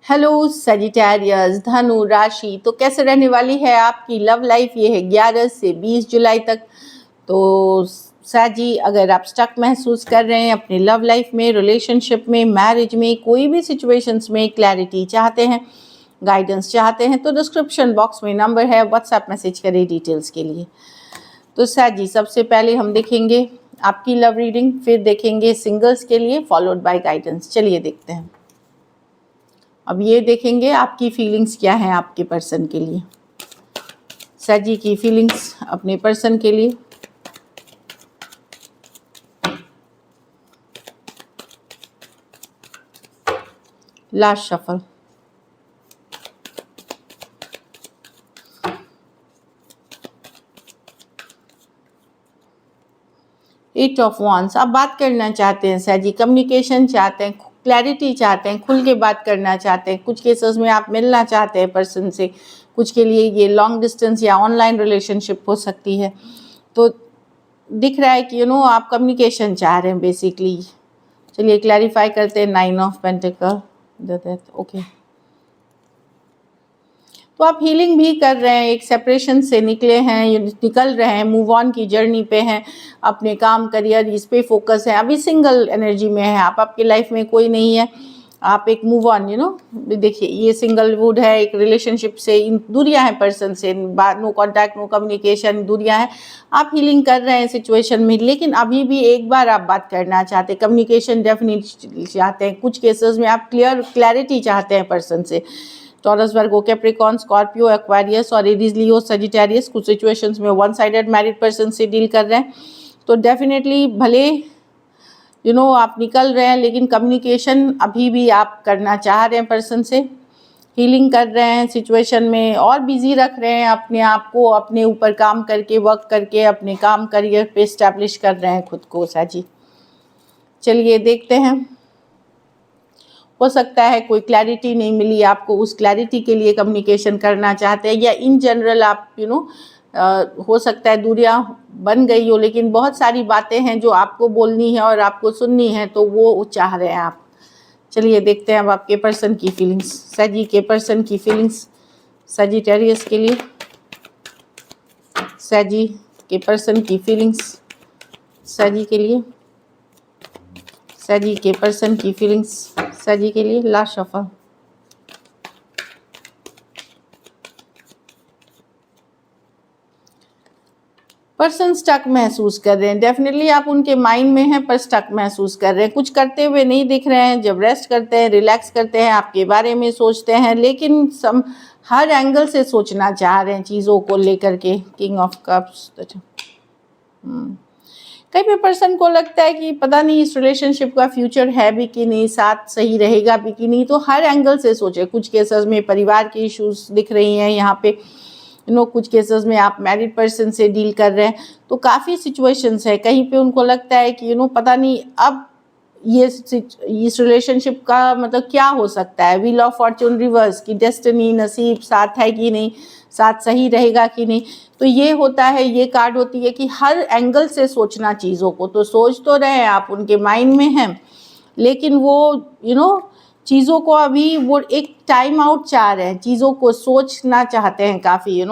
Hello Sagittarius, धनु राशि तो कैसे रहने वाली है आपकी लव लाइफ। ये है 11 से 20 जुलाई तक। तो साजी, अगर आप स्टक महसूस कर रहे हैं अपने लव लाइफ में, रिलेशनशिप में, मैरिज में, कोई भी सिचुएशंस में क्लैरिटी चाहते हैं, गाइडेंस चाहते हैं, तो डिस्क्रिप्शन बॉक्स में नंबर है, व्हाट्सएप मैसेज करें डिटेल्स के लिए। तो साजी, सबसे पहले हम देखेंगे आपकी लव रीडिंग, फिर देखेंगे सिंगल्स के लिए, फॉलोड बाय गाइडेंस। चलिए देखते हैं। अब ये देखेंगे आपकी फीलिंग्स क्या हैं आपके पर्सन के लिए। साजी की फीलिंग्स अपने पर्सन के लिए। Last shuffle. Eight of wands. आप बात करना चाहते हैं साजी, कम्युनिकेशन चाहते हैं, क्लैरिटी चाहते हैं, खुल के बात करना चाहते हैं। कुछ केसेस में आप मिलना चाहते हैं पर्सन से, कुछ के लिए ये लॉन्ग डिस्टेंस या ऑनलाइन रिलेशनशिप हो सकती है। तो दिख रहा है कि आप कम्युनिकेशन चाह रहे हैं बेसिकली। चलिए क्लैरिफाई करते हैं। 9 ऑफ पेंटिकल, ओके। तो आप हीलिंग भी कर रहे हैं, एक सेपरेशन से निकले हैं, निकल रहे हैं, मूव ऑन की जर्नी पे हैं, अपने काम करियर इस पे फोकस है। अभी सिंगल एनर्जी में है आप, आपकी लाइफ में कोई नहीं है, आप एक मूव ऑन देखिए ये सिंगल वुड है, एक रिलेशनशिप से दूरियां हैं, पर्सन से नो कांटेक्ट, नो कम्युनिकेशन, दूरियां हैं। आप हीलिंग कर रहे हैं सिचुएशन में, लेकिन अभी भी एक बार आप बात करना चाहते हैं, कम्युनिकेशन डेफिनेटली चाहते हैं। कुछ केसेस में आप क्लैरिटी चाहते हैं पर्सन से। टॉरस, वर्गो, कैप्रिकॉर्न, स्कॉर्पियो, एक्वारियस और एरीज, लियो, सजिटेरियस। कुछ सिचुएशंस में वन साइडेड मैरिड पर्सन से डील कर रहे हैं। तो डेफिनेटली भले आप निकल रहे हैं, लेकिन कम्युनिकेशन अभी भी आप करना चाह रहे हैं पर्सन से। हीलिंग कर रहे हैं सिचुएशन में और बिजी रख रहे हैं अपने आप को, अपने ऊपर काम करके, वर्क करके, अपने काम करियर पे स्टैब्लिश कर रहे हैं खुद को साजी। चलिए देखते हैं। हो सकता है कोई क्लैरिटी नहीं मिली आपको, उस क्लैरिटी के लिए कम्युनिकेशन करना चाहते हैं, या इन जनरल आप हो सकता है दूरियां बन गई हो, लेकिन बहुत सारी बातें हैं जो आपको बोलनी है और आपको सुननी है, तो वो चाह रहे हैं आप। चलिए देखते हैं अब आपके पर्सन की फीलिंग्स, सजी के पर्सन की फीलिंग्स सजिटेरियस के लिए। सजी के पर्सन की फीलिंग्स सजी के लिए, सजी के पर्सन की फीलिंग्स सजी के लिए। Last shuffle. पर्सन स्टक महसूस कर रहे हैं, डेफिनेटली आप उनके माइंड में हैं, पर स्टक महसूस कर रहे हैं, कुछ करते हुए नहीं दिख रहे हैं। जब रेस्ट करते हैं, रिलैक्स करते हैं, आपके बारे में सोचते हैं, लेकिन हर एंगल से सोचना चाह रहे हैं चीज़ों को लेकर के। King of cups. कई भी पर्सन को लगता है कि पता नहीं इस रिलेशनशिप का फ्यूचर है भी कि नहीं, साथ सही रहेगा भी कि नहीं, तो हर एंगल से सोचे। कुछ केसेस में परिवार की इश्यूज दिख रही हैं यहाँ पे, कुछ केसेस में आप मैरिड पर्सन से डील कर रहे हैं, तो काफ़ी सिचुएशंस है। कहीं पे उनको लगता है कि पता नहीं अब इस रिलेशनशिप का मतलब क्या हो सकता है। व्हील ऑफ फॉर्च्यून रिवर्स की डेस्टिनी, नसीब साथ है कि नहीं, साथ सही रहेगा कि नहीं। तो ये होता है, ये कार्ड होती है कि हर एंगल से सोचना चीज़ों को। तो सोच तो रहे हैं आप, उनके माइंड में हैं, लेकिन वो चीज़ों को अभी वो एक टाइम आउट चाह रहे हैं, चीज़ों को सोचना चाहते हैं काफ़ी।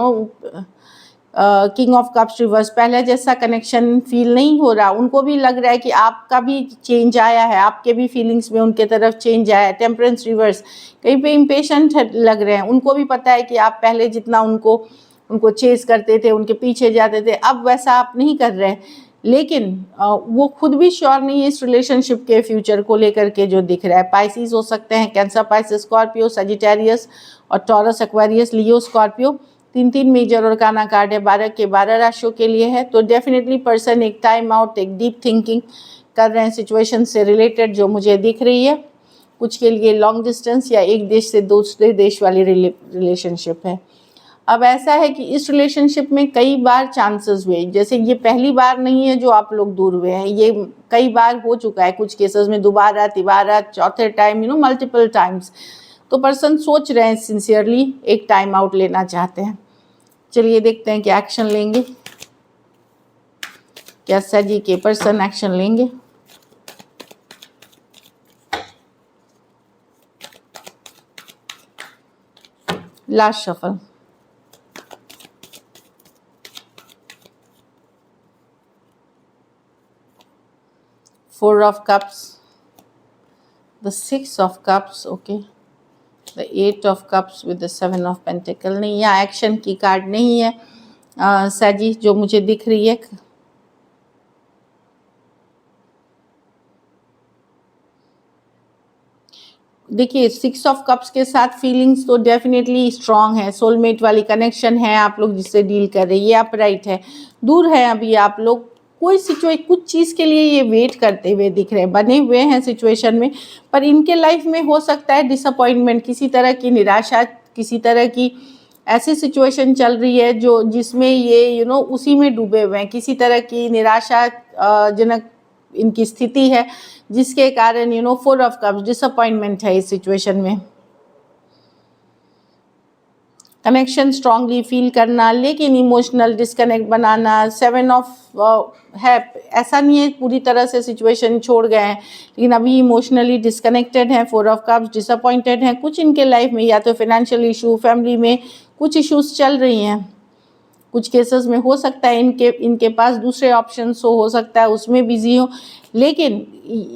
किंग ऑफ कप्स रिवर्स, पहले जैसा कनेक्शन फील नहीं हो रहा। उनको भी लग रहा है कि आपका भी चेंज आया है, आपके भी फीलिंग्स में उनके तरफ चेंज आया है। टेम्परेंस रिवर्स, कहीं पे इम्पेशेंट लग रहे हैं। उनको भी पता है कि आप पहले जितना उनको चेस करते थे, उनके पीछे जाते थे, अब वैसा आप नहीं कर रहे हैं। लेकिन वो खुद भी श्योर नहीं है इस रिलेशनशिप के फ्यूचर को लेकर के जो दिख रहा है। पाइसिस हो सकते हैं, कैंसर, पाइसिस, स्कॉर्पियो, सजिटेरियस और टॉरस, एक्वेरियस, लियो, स्कॉर्पियो। 3 मेजर और काना कार्ड है, 12 के 12 राशियों के लिए है। तो डेफिनेटली पर्सन एक टाइम आउट, एक डीप थिंकिंग कर रहे हैं सिचुएशन से रिलेटेड जो मुझे दिख रही है। कुछ के लिए लॉन्ग डिस्टेंस या एक देश से दूसरे देश वाली रिलेशनशिप है। अब ऐसा है कि इस रिलेशनशिप में कई बार चांसेस हुए, जैसे ये पहली बार नहीं है जो आप लोग दूर हुए हैं, ये कई बार हो चुका है। कुछ केसेस में दोबारा, तिबारा, चौथे टाइम, मल्टीपल टाइम्स। तो पर्सन सोच रहे हैं सिंसियरली, एक टाइम आउट लेना चाहते हैं। चलिए देखते हैं क्या एक्शन लेंगे, क्या सजी के पर्सन एक्शन लेंगे। Last shuffle. Four of Cups, the Six of Cups, okay, the Eight of Cups with the Seven of Pentacle। नहीं, यहाँ एक्शन की कार्ड नहीं है साजी जो मुझे दिख रही है। देखिए, सिक्स ऑफ कप्स के साथ फीलिंग्स तो डेफिनेटली स्ट्रांग है, सोलमेट वाली कनेक्शन है आप लोग जिससे डील कर रहे हैं। ये अपराइट है, दूर है अभी आप लोग, कोई सिचुएशन कुछ चीज़ के लिए ये वेट करते हुए दिख रहे हैं, बने हुए हैं सिचुएशन में, पर इनके लाइफ में हो सकता है डिसअपॉइंटमेंट, किसी तरह की निराशा, किसी तरह की ऐसी सिचुएशन चल रही है जो जिसमें ये उसी में डूबे हुए हैं, किसी तरह की निराशा जनक इनकी स्थिति है जिसके कारण फोर ऑफ कप्स डिसअपॉइंटमेंट है इस सिचुएशन में। कनेक्शन स्ट्रांगली फील करना लेकिन emotional disconnect banana. Seven of है, ऐसा नहीं है पूरी तरह से सिचुएशन छोड़ गए हैं, लेकिन अभी इमोशनली डिस्कनेक्टेड हैं। फोर ऑफ कप्स डिसअपॉइंटेड हैं, कुछ इनके लाइफ में या तो फाइनेंशियल इशू, फैमिली में कुछ इश्यूज चल रही हैं। कुछ केसेस में हो सकता है इनके पास दूसरे ऑप्शंस हो सकता है उसमें बिजी हो, लेकिन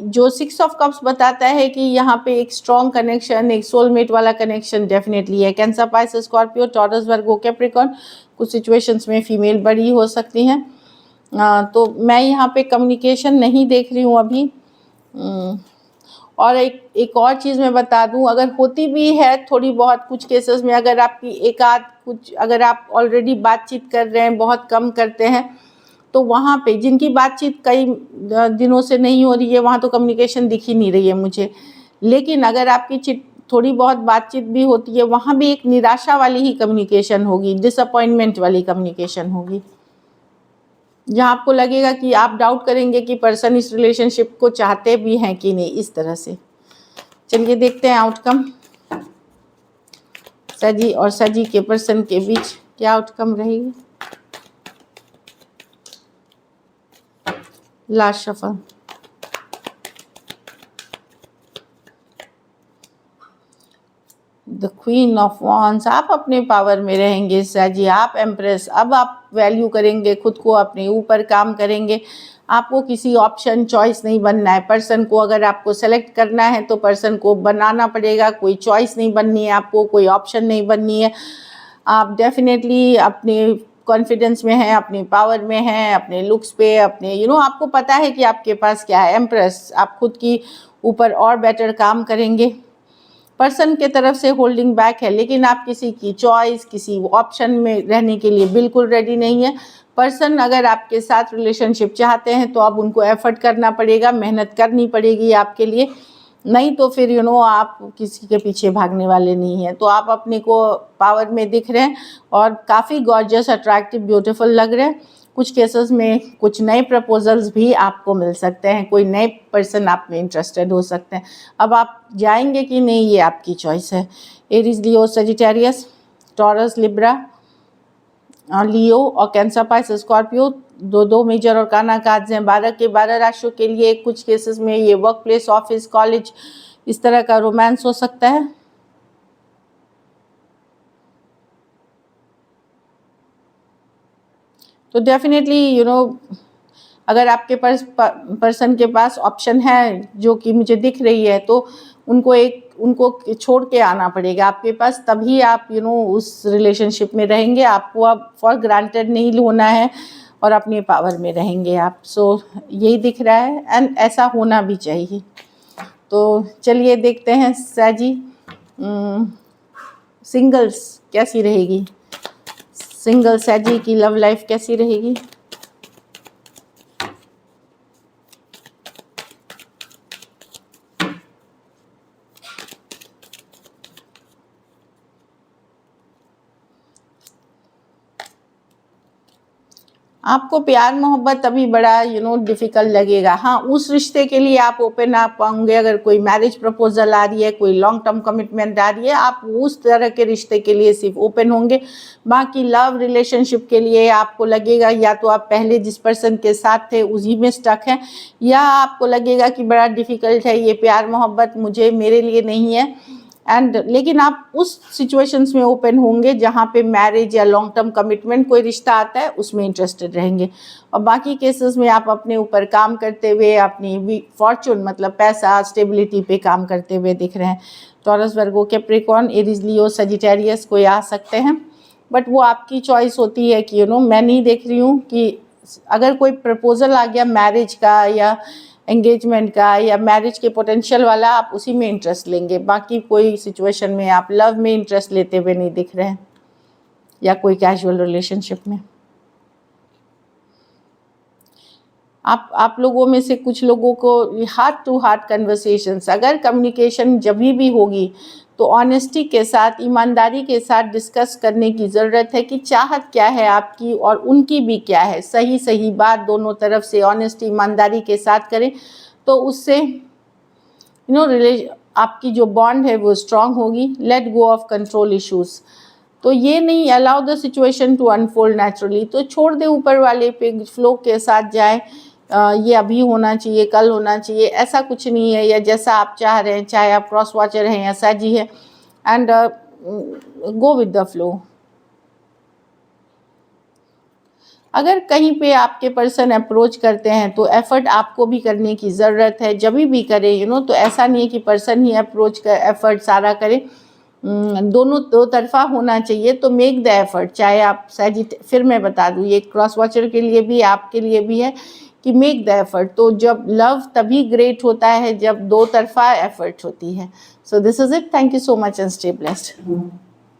जो सिक्स ऑफ कप्स बताता है कि यहाँ पे एक स्ट्रॉन्ग कनेक्शन, एक सोलमेट वाला कनेक्शन डेफिनेटली है। कैंसर, पाइसेस, स्कॉर्पियो, टॉरस, वर्गो, कैप्रिकॉर्न, कुछ सिचुएशंस में फीमेल बड़ी हो सकती हैं। तो मैं यहाँ पे कम्युनिकेशन नहीं देख रही हूँ अभी। और एक और चीज़ मैं बता दूं, अगर होती भी है थोड़ी बहुत कुछ केसेस में, अगर आपकी एक आध कुछ, अगर आप ऑलरेडी बातचीत कर रहे हैं, बहुत कम करते हैं, तो वहाँ पे जिनकी बातचीत कई दिनों से नहीं हो रही है वहाँ तो कम्युनिकेशन दिख ही नहीं रही है मुझे। लेकिन अगर आपकी थोड़ी बहुत बातचीत भी होती है, वहाँ भी एक निराशा वाली ही कम्युनिकेशन होगी, डिसअपॉइंटमेंट वाली कम्युनिकेशन होगी, जहाँ आपको लगेगा कि आप डाउट करेंगे कि पर्सन इस रिलेशनशिप को चाहते भी हैं कि नहीं, इस तरह से। चलिए देखते हैं आउटकम सजी और सजी के पर्सन के बीच क्या आउटकम रहेगी। Last shuffle. The queen of wands. आप अपने पावर में रहेंगे साजी, आप एम्प्रेस। अब आप वैल्यू करेंगे खुद को, अपने ऊपर काम करेंगे। आपको किसी ऑप्शन चॉइस नहीं बनना है। पर्सन को अगर आपको सेलेक्ट करना है तो पर्सन को बनाना पड़ेगा, कोई चॉइस नहीं बननी है आपको, कोई ऑप्शन नहीं बननी है। आप डेफिनेटली अपने कॉन्फिडेंस में हैं, अपने पावर में हैं, अपने लुक्स पे, अपने आपको पता है कि आपके पास क्या है। एम्प्रेस, आप खुद की ऊपर और बेटर काम करेंगे। पर्सन के तरफ से होल्डिंग बैक है, लेकिन आप किसी की चॉइस, किसी ऑप्शन में रहने के लिए बिल्कुल रेडी नहीं है। पर्सन अगर आपके साथ रिलेशनशिप चाहते हैं तो अब उनको एफर्ट करना पड़ेगा, मेहनत करनी पड़ेगी आपके लिए, नहीं तो फिर आप किसी के पीछे भागने वाले नहीं हैं। तो आप अपने को पावर में दिख रहे हैं और काफ़ी गॉर्जियस, अट्रैक्टिव, ब्यूटीफुल लग रहे हैं। कुछ केसेस में कुछ नए प्रपोजल्स भी आपको मिल सकते हैं, कोई नए पर्सन आप में इंटरेस्टेड हो सकते हैं। अब आप जाएंगे कि नहीं ये आपकी चॉइस है। एरीज, लियो, सजिटेरियस, टॉरस, लिब्रा, लियो और कैंसर, पाइसेस, स्कॉर्पियो, दो मेजर और काना कार्ड्स हैं। 12 के 12 राशियों के लिए कुछ केसेस में ये वर्क प्लेस, ऑफिस, कॉलेज, इस तरह का रोमांस हो सकता है। तो डेफिनेटली अगर आपके पास पर्सन के पास ऑप्शन है जो कि मुझे दिख रही है, तो उनको छोड़ के आना पड़ेगा आपके पास, तभी आप उस रिलेशनशिप में रहेंगे। आपको अब फॉर ग्रांटेड नहीं होना है और अपने पावर में रहेंगे आप। सो यही दिख रहा है एंड ऐसा होना भी चाहिए। तो चलिए देखते हैं साजी सिंगल्स कैसी रहेगी, सिंगल साजी की लव लाइफ कैसी रहेगी। आपको प्यार मोहब्बत अभी बड़ा डिफ़िकल्ट लगेगा। हाँ, उस रिश्ते के लिए आप ओपन आ पाओगे अगर कोई मैरिज प्रपोजल आ रही है, कोई लॉन्ग टर्म कमिटमेंट आ रही है, आप उस तरह के रिश्ते के लिए सिर्फ ओपन होंगे। बाकी लव रिलेशनशिप के लिए आपको लगेगा या तो आप पहले जिस पर्सन के साथ थे उसी में स्टक हैं, या आपको लगेगा कि बड़ा डिफ़िकल्ट है, ये प्यार मोहब्बत मेरे लिए नहीं है एंड लेकिन आप उस सिचुएशंस में ओपन होंगे जहाँ पे मैरिज या लॉन्ग टर्म कमिटमेंट कोई रिश्ता आता है, उसमें इंटरेस्टेड रहेंगे। और बाकी केसेस में आप अपने ऊपर काम करते हुए अपनी फॉर्चून मतलब पैसा स्टेबिलिटी पे काम करते हुए दिख रहे हैं। टॉरस, वर्गो, कैप्रिकॉर्न, एरीज, लियो, सजिटेरियस कोई आ सकते हैं, बट वो आपकी चॉइस होती है कि मैं नहीं देख रही हूँ कि अगर कोई प्रपोजल आ गया मैरिज का या एंगेजमेंट का या मैरिज के पोटेंशियल वाला, आप उसी में इंटरेस्ट लेंगे। बाकी कोई सिचुएशन में आप लव में इंटरेस्ट लेते हुए नहीं दिख रहे हैं या कोई कैजुअल रिलेशनशिप में। आप लोगों में से कुछ लोगों को हार्ट टू हार्ट कन्वर्सेशंस, अगर कम्युनिकेशन जब भी होगी तो ऑनेस्टी के साथ, ईमानदारी के साथ डिस्कस करने की ज़रूरत है कि चाहत क्या है आपकी और उनकी भी क्या है। सही बात दोनों तरफ से ऑनेस्टी ईमानदारी के साथ करें तो उससे आपकी जो बॉन्ड है वो स्ट्रांग होगी। Let go of control issues, तो ये नहीं, allow the situation to unfold naturally, तो छोड़ दे ऊपर वाले पे, फ्लो के साथ जाए। ये अभी होना चाहिए, कल होना चाहिए, ऐसा कुछ नहीं है, या जैसा आप चाह रहे हैं, चाहे आप क्रॉस वॉचर हैं या साजी है, and go with the flow. अगर कहीं पे आपके पर्सन अप्रोच करते हैं तो एफर्ट आपको भी करने की ज़रूरत है। जब भी करें तो ऐसा नहीं है कि पर्सन ही अप्रोच कर एफर्ट सारा करे, दोनों दो तरफा होना चाहिए। तो मेक द एफर्ट, चाहे आप फिर मैं बता दूँ, ये क्रॉस वॉचर के लिए भी आपके लिए भी है कि मेक द एफर्ट। तो जब लव तभी ग्रेट होता है जब दो तरफा एफर्ट होती है। So this is it, thank you so much and stay blessed.